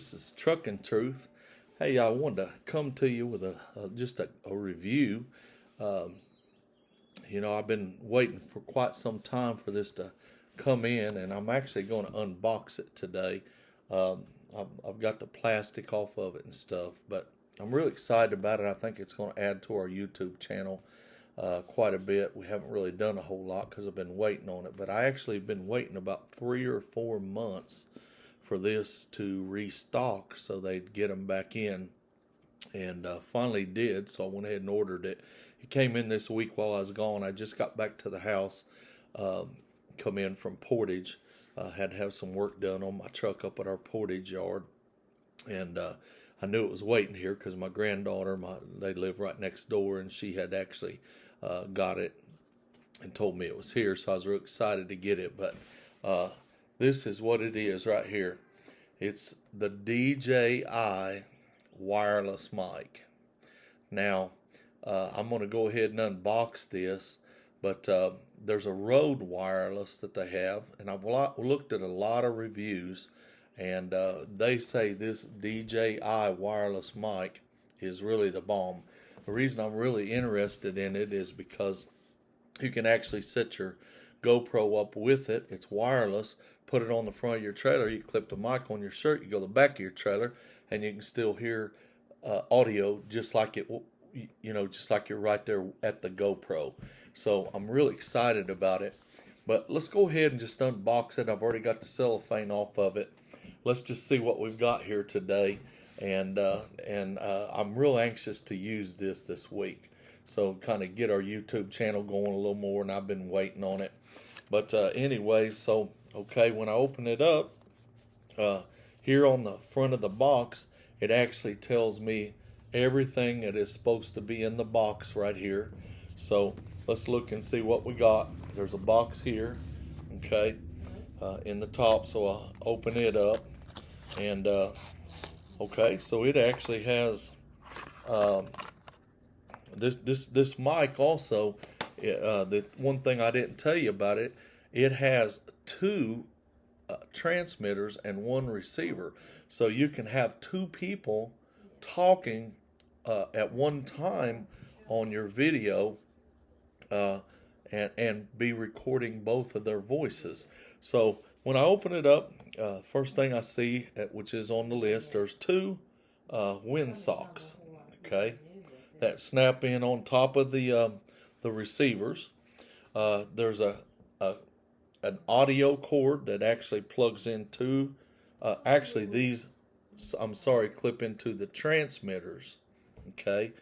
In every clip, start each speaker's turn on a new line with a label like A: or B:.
A: This is Trucking Truth. Hey, I wanted to come to you with just a review. Um, I've been waiting for quite some time for this to come in, and I'm actually going to unbox it today. I've got the plastic off of it and stuff, but I'm really excited about it. I think it's going to add to our YouTube channel quite a bit. We haven't really done a whole lot because I've been waiting on it, but I actually have been waiting about 3 or 4 months for this to restock so they'd get them back in, and finally did. So I went ahead and ordered it. It came in this week while I was gone. I just got back to the house, come in from Portage. Had to have some work done on my truck up at our Portage yard, and I knew it was waiting here because my granddaughter, they live right next door, and she had actually got it and told me it was here, so I was real excited to get it. But this is what it is right here. It's the DJI wireless mic. Now, I'm going to go ahead and unbox this, but there's a Rode wireless that they have, and I've looked at a lot of reviews, and they say this DJI wireless mic is really the bomb. The reason I'm really interested in it is because you can actually set your GoPro up with it. It's wireless. Put it on the front of your trailer. You clip the mic on your shirt. You go to the back of your trailer, and you can still hear audio just like it, just like you're right there at the GoPro. So I'm really excited about it. But let's go ahead and just unbox it. I've already got the cellophane off of it. Let's just see what we've got here today. And I'm real anxious to use this week. So kind of get our YouTube channel going a little more, and I've been waiting on it. But anyway, so okay, when I open it up, here on the front of the box, it actually tells me everything that is supposed to be in the box right here. So let's look and see what we got. There's a box here, okay, in the top. So I'll open it up, and okay, so it actually has this mic also. The one thing I didn't tell you about it, it has two transmitters and one receiver, so you can have two people talking at one time on your video, and be recording both of their voices. So when I open it up, first thing I see, which is on the list, there's two wind socks, okay, that snap in on top of the receivers. There's an audio cord that actually plugs into, clip into the transmitters, okay.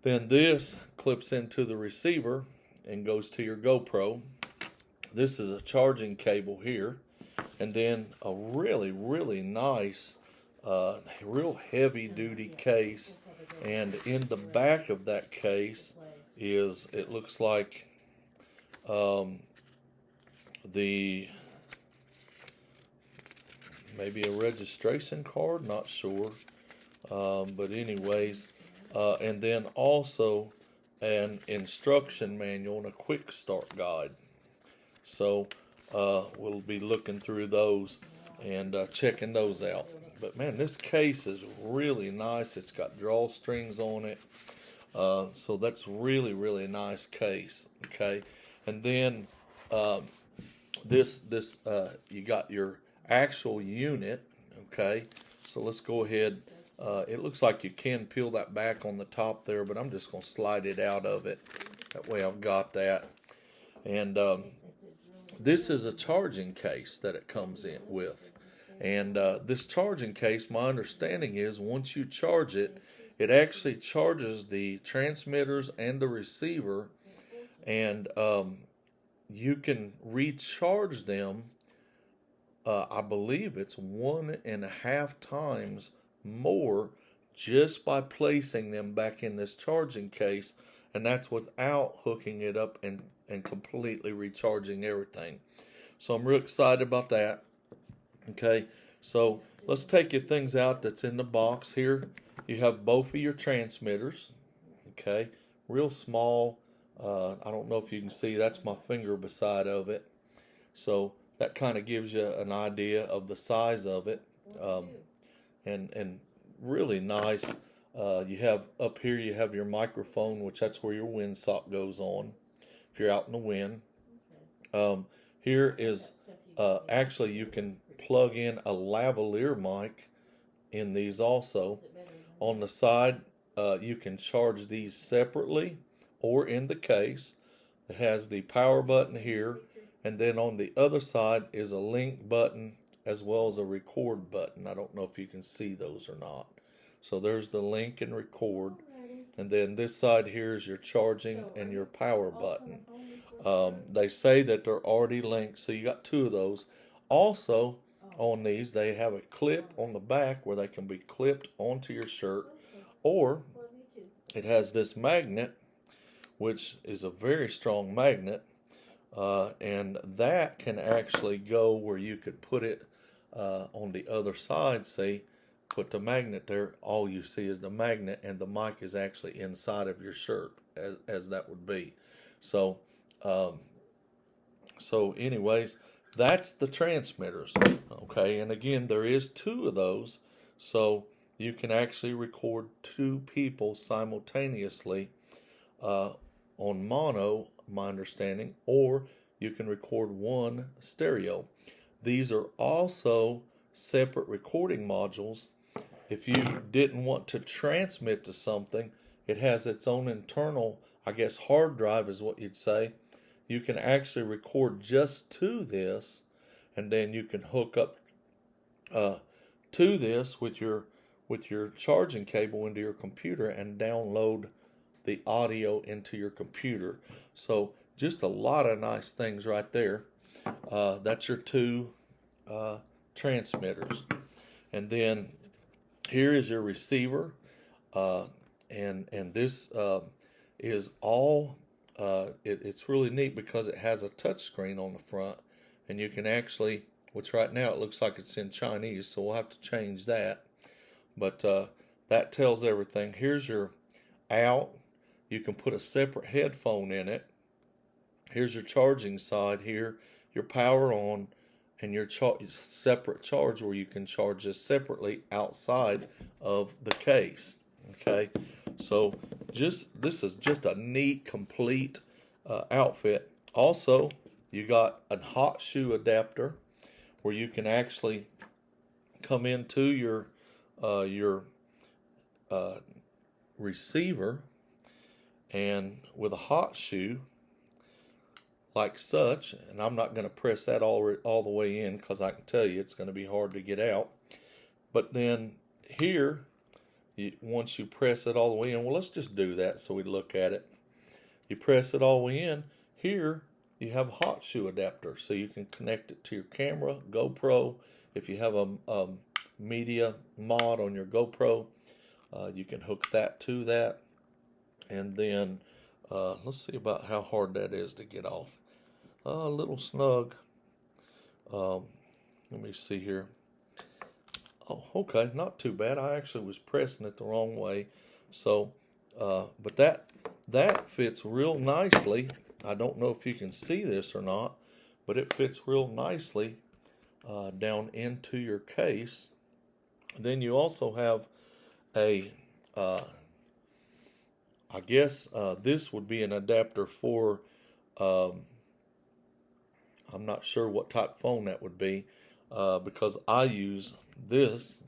A: Then this clips into the receiver and goes to your GoPro. This is a charging cable here, and then a really, really nice, real heavy duty case. And in the back of that case is, it looks like maybe a registration card, not sure, but anyways, and then also an instruction manual and a quick start guide. So we'll be looking through those and checking those out. But man, this case is really nice. It's got drawstrings on it, so that's really, really nice case. Okay, and then this you got your actual unit. Okay, so let's go ahead. It looks like you can peel that back on the top there, but I'm just going to slide it out of it. That way I've got that. And this is a charging case that it comes in with. And this charging case, my understanding is, once you charge it, it actually charges the transmitters and the receiver, and you can recharge them. I believe it's 1.5 times more just by placing them back in this charging case, and that's without hooking it up and completely recharging everything. So I'm real excited about that. Okay, so let's take your things out that's in the box. Here you have both of your transmitters, okay, real small. I don't know if you can see, that's my finger beside of it, so that kind of gives you an idea of the size of it. and really nice. You have up here, you have your microphone, which that's where your windsock goes on if you're out in the wind. Um, Here is actually you can plug in a lavalier mic in these also. On the side, you can charge these separately or in the case. It has the power button here, and then on the other side is a link button as well as a record button. I don't know if you can see those or not. So there's the link and record, and then this side here is your charging and your power button. They say that they're already linked, so you got two of those. Also, on these, they have a clip on the back where they can be clipped onto your shirt, or it has this magnet, which is a very strong magnet, and that can actually go where you could put it on the other side. See, put the magnet there. All you see is the magnet, and the mic is actually inside of your shirt, as that would be. So, anyways, that's the transmitters. Okay, and again, there is two of those, so you can actually record two people simultaneously on mono, my understanding, or you can record one stereo. These are also separate recording modules. If you didn't want to transmit to something, it has its own internal, I guess, hard drive is what you'd say. You can actually record just to this, and then you can hook up to this with your charging cable into your computer and download the audio into your computer. So just a lot of nice things right there. That's your two transmitters, and then here is your receiver, and this is all. It's really neat because it has a touch screen on the front, and you can actually, which right now it looks like it's in Chinese, so we'll have to change that. But that tells everything. Here's your out. You can put a separate headphone in it. Here's your charging side here, your power on, and your separate charge where you can charge this separately outside of the case. Okay, so this is just a neat, complete outfit. Also, you got a hot shoe adapter where you can actually come into your receiver, and with a hot shoe like such, and I'm not going to press that all the way in because I can tell you it's going to be hard to get out. But then here, once you press it all the way in, well, let's just do that so we look at it. You press it all the way in. Here, you have a hot shoe adapter, so you can connect it to your camera, GoPro. If you have a media mod on your GoPro, you can hook that to that. And then let's see about how hard that is to get off. A little snug. Let me see here. Oh, okay, not too bad. I actually was pressing it the wrong way. So, but that fits real nicely. I don't know if you can see this or not, but it fits real nicely down into your case. Then you also have a, I guess this would be an adapter for, I'm not sure what type of phone that would be, because I use this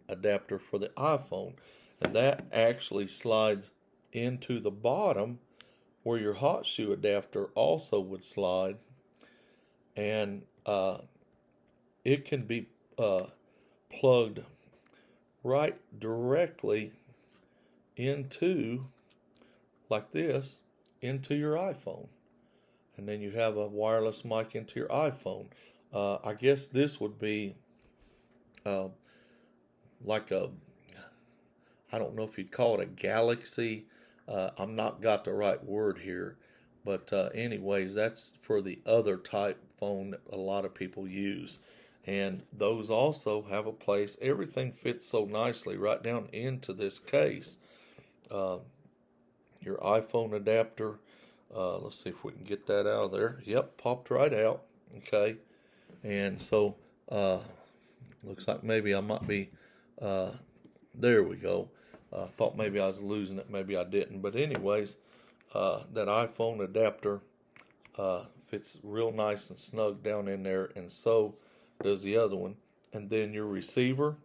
A: adapter for the iPhone, and that actually slides into the bottom where your hot shoe adapter also would slide, and it can be plugged right directly into, like this, into your iPhone. And then you have a wireless mic into your iPhone. I guess this would be like a, I don't know if you'd call it a Galaxy. I'm not got the right word here. But anyways, that's for the other type phone that a lot of people use. And those also have a place. Everything fits so nicely right down into this case. Your iPhone adapter. Let's see if we can get that out of there. Yep, popped right out. Okay. And so, looks like maybe I might be There we go. Thought maybe I was losing it, maybe I didn't. But anyways, that iPhone adapter fits real nice and snug down in there, and so does the other one. And then your receiver,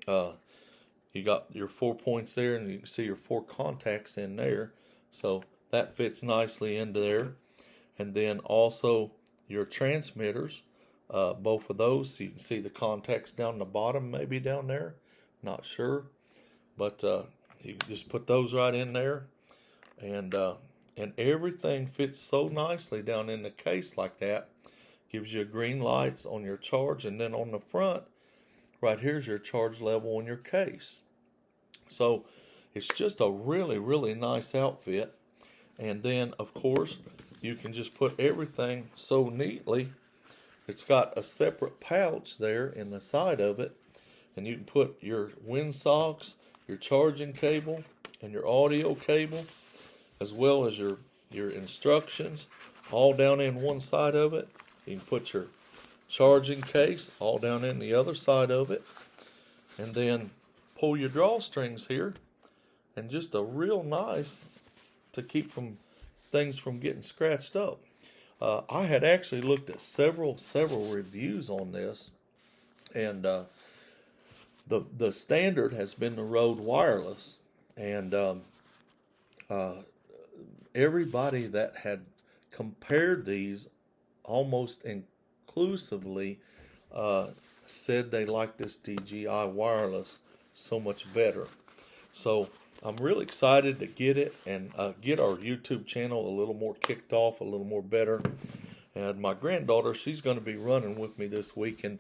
A: you got your 4 points there, and you can see your 4 contacts in there. So that fits nicely into there. And then also your transmitters, both of those. So you can see the contacts down the bottom, maybe down there. Not sure. But you can just put those right in there. And everything fits so nicely down in the case like that. Gives you green lights on your charge, and then on the front, right here's your charge level on your case. So it's just a really, really nice outfit. And then, of course, you can just put everything so neatly. It's got a separate pouch there in the side of it, and you can put your windsocks, your charging cable, and your audio cable, as well as your instructions, all down in one side of it. You can put your charging case all down in the other side of it, and then pull your drawstrings here, and just a real nice to keep things from getting scratched up. I had actually looked at several reviews on this, and the standard has been the Rode Wireless, and everybody that had compared these almost inclusively said they liked this DJI Wireless so much better. So I'm really excited to get it and get our YouTube channel a little more kicked off, a little more better. And my granddaughter, she's going to be running with me this week, and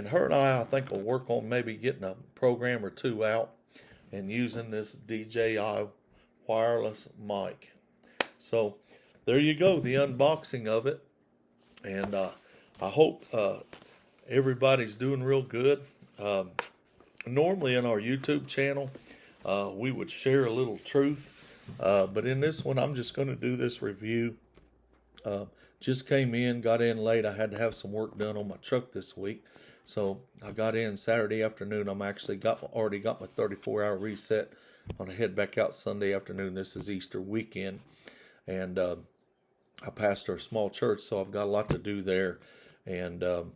A: her and I think, will work on maybe getting a program or two out and using this DJI wireless mic. So there you go, the unboxing of it. And I hope everybody's doing real good. Normally in our YouTube channel, we would share a little truth. But in this one, I'm just going to do this review. Just came in, got in late. I had to have some work done on my truck this week. So I got in Saturday afternoon. I'm actually already got my 34-hour reset. I'm going to head back out Sunday afternoon. This is Easter weekend. And I pastor a small church, so I've got a lot to do there. And but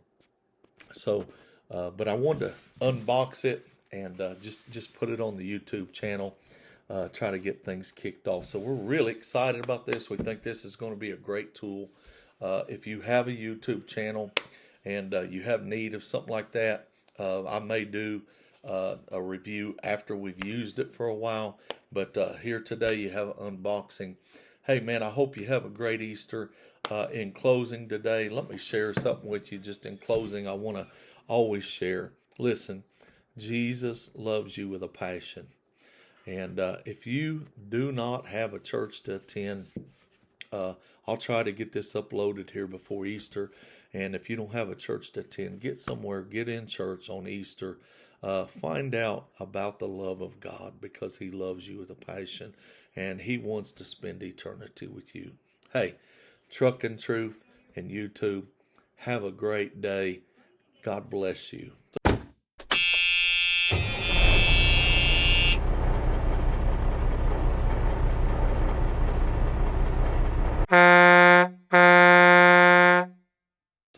A: I wanted to unbox it and just put it on the YouTube channel, try to get things kicked off. So we're really excited about this. We think this is going to be a great tool. If you have a YouTube channel and you have need of something like that, I may do a review after we've used it for a while. But here today you have an unboxing. Hey man, I hope you have a great Easter. In closing today, let me share something with you. Just in closing, I want to always share. Listen, Jesus loves you with a passion. And if you do not have a church to attend, I'll try to get this uploaded here before Easter. And if you don't have a church to attend, get somewhere, get in church on Easter. Find out about the love of God, because he loves you with a passion and he wants to spend eternity with you. Hey, Truck and Truth and YouTube, have a great day. God bless you.